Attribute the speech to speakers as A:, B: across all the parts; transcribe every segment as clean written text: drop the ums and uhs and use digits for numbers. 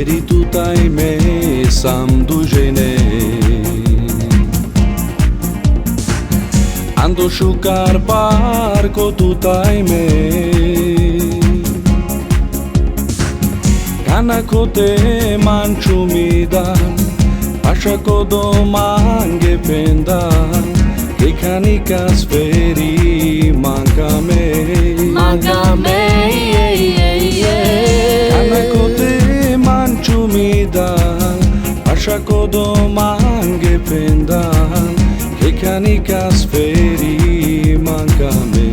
A: ferituta in me sam dužene. Ando šukar parko tutaj me Kanako te manču mi dan Pašako do mange pendan Kekanika sferi manca me
B: Manca me,
A: Kanako te manču mi dan Pašako do mange pendan Kekanika sferi manca me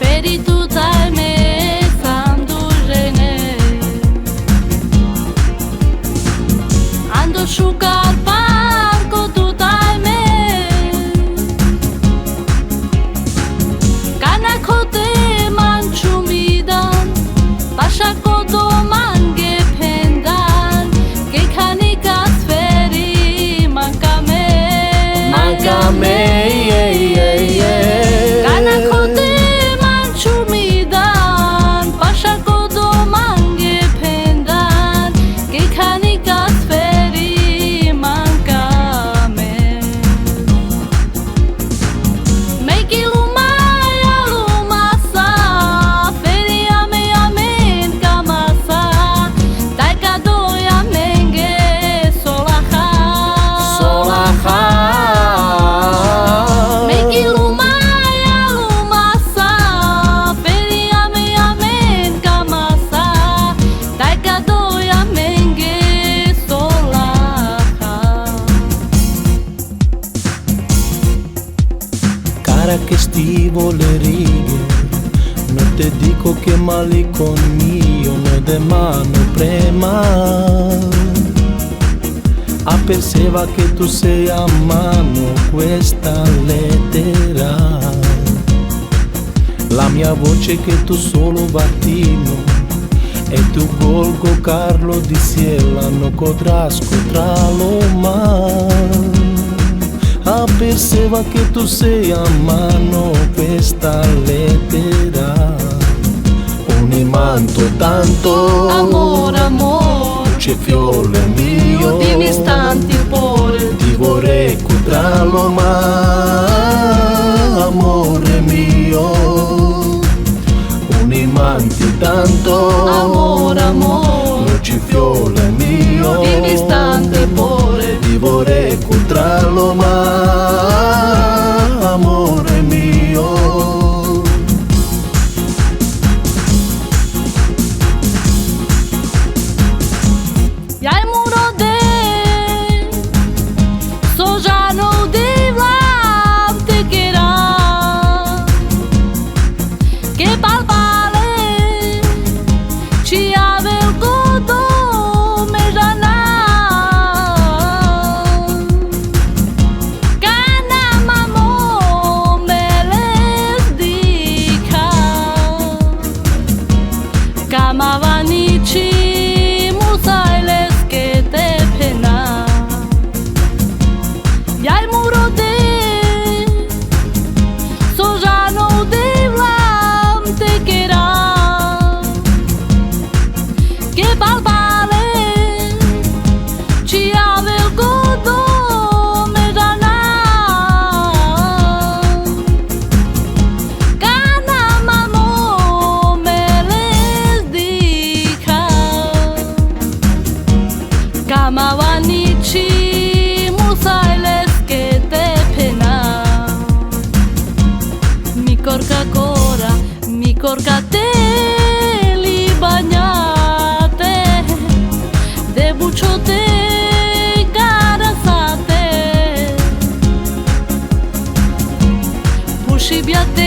B: ferituta in me sam dužene. Ando šukar parko tutaj me Kanako te manču mi dan Pašako do mange pendan Kekanika sferi manca me
C: Manca me,
B: Kanako te manču mi dan Pašako do mange pendan Kekanika sferi manca me Meki lumaya lumasa Feri ame amen kamasa Taika doja menge solaha
C: solaha.
B: Meki lumaya lumasa Feri ame amen kamasa Taika doja menge solaha
C: Cara che stivo le righe, non te dico che mali con mio, no de mano prema. Apperseva che tu sei a mano questa lettera. La mia voce che tu solo battino e tu golgo Carlo di Siela no codrasco tra lo mar. Apperseva che tu sei a mano questa lettera. Un imanto tanto
B: Amor, amor
C: c'è fiore mio,
B: Di istanti cuore
C: ti vorrei tra lo mar, amore mio. Un imante tanto
B: Amor, amor
C: c'è fiore mio,
B: Di istante cuore
C: ti vorrei tra lo mar, amore mio.
B: Jaj mu rode So žanou divlam te kera Che palpale Ci avel godo me žana Kana mamo me les dika Kamavanici musailes que te pena Jaj mu rode So žanou divlam te kera Che palpale Ci avel godo me žana Kana mamo me les dika Kamavanici musailes que te pena Mi corca cora, mi corca te li bagnate De buciote carasate Puși biate